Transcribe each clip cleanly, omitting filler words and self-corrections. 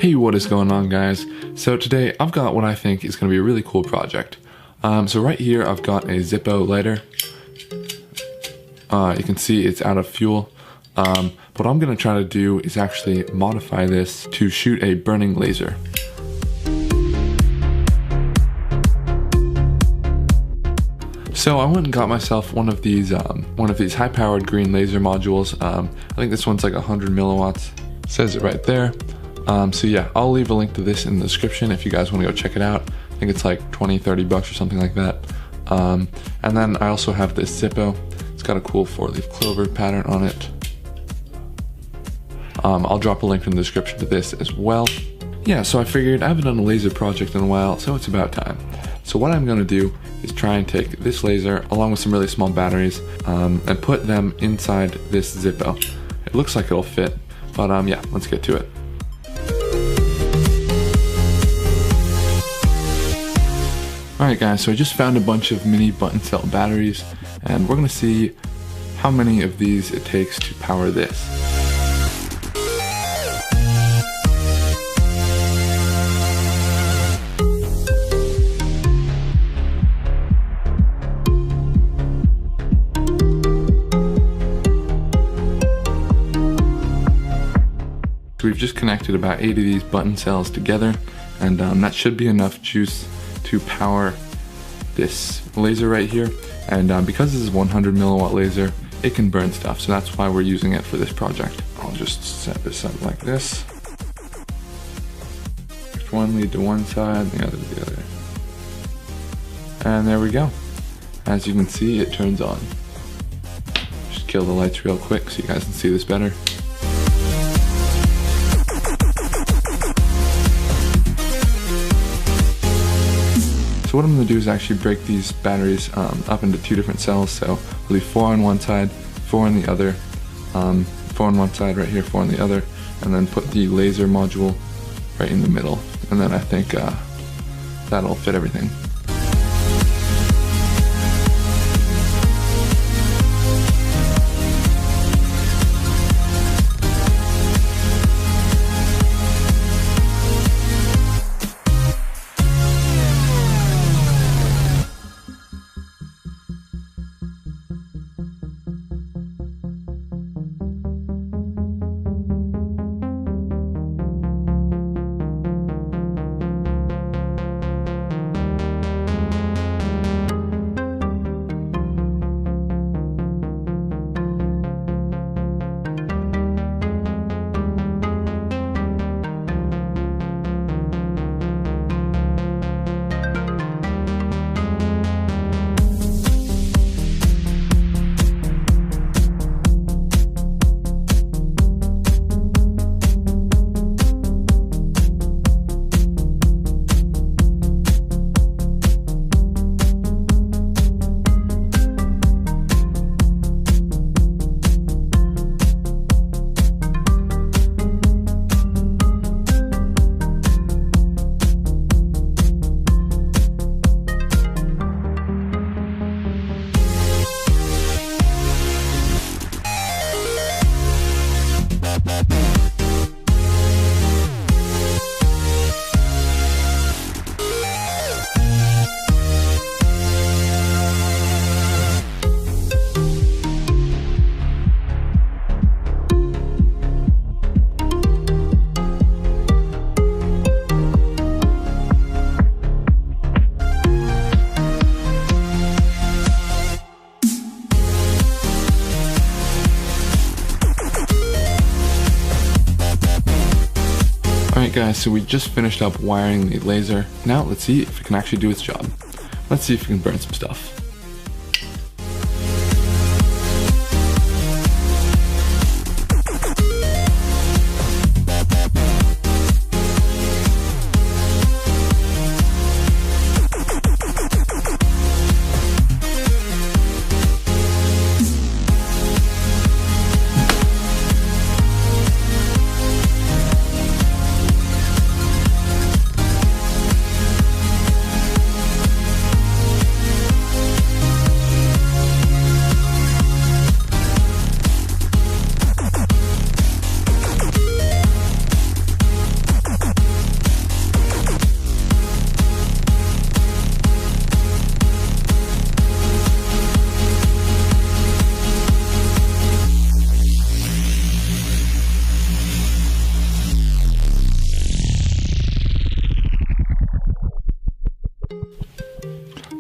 Hey, what is going on, guys? So today I've got what I think is going to be a really cool project. So right here I've got a Zippo lighter. You can see it's out of fuel. What I'm going to try to do is actually modify this to shoot a burning laser. So I went and got myself one of these high-powered green laser modules. I think this one's like 100 milliwatts. It says it right there. So yeah, I'll leave a link to this in the description if you guys want to go check it out. I think it's like 20-30 bucks or something like that. And then I also have this Zippo. It's got a cool 4-leaf clover pattern on it. I'll drop a link in the description to this as well. Yeah, so I figured I haven't done a laser project in a while, so it's about time. So what I'm going to do is try and take this laser along with some really small batteries and put them inside this Zippo. It looks like it'll fit, but yeah, let's get to it. Alright guys, so I just found a bunch of mini button cell batteries, and we're going to see how many of these it takes to power this. So we've just connected about 8 of these button cells together, and that should be enough juice to power this laser right here. And because this is 100 milliwatt laser, it can burn stuff, so that's why we're using it for this project. I'll just set this up like this. First one lead to one side, the other to the other. And there we go. As you can see, it turns on. Just kill the lights real quick so you guys can see this better. So what I'm going to do is actually break these batteries up into 2 different cells. So we'll leave 4 on one side, 4 on the other, 4 on one side right here, 4 on the other, and then put the laser module right in the middle. And then I think that'll fit everything. Alright guys, so we just finished up wiring the laser. Now let's see if it can actually do its job. Let's see if it can burn some stuff.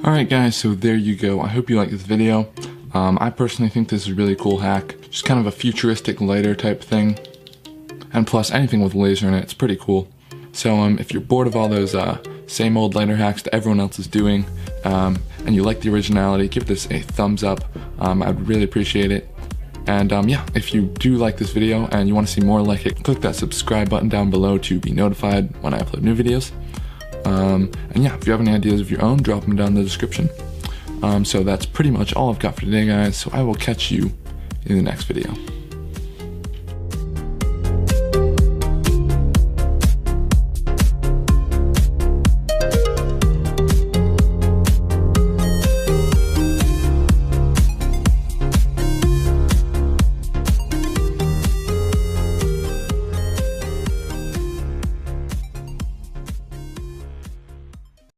Alright guys, so there you go. I hope you like this video. I personally think this is a really cool hack. Just kind of a futuristic lighter type thing. And plus, anything with laser in it, it's pretty cool. So if you're bored of all those same old lighter hacks that everyone else is doing, and you like the originality, give this a thumbs up. I'd really appreciate it. And yeah, if you do like this video and you want to see more like it, click that subscribe button down below to be notified when I upload new videos. And yeah, if you have any ideas of your own, drop them down in the description. So that's pretty much all I've got for today, guys. So I will catch you in the next video.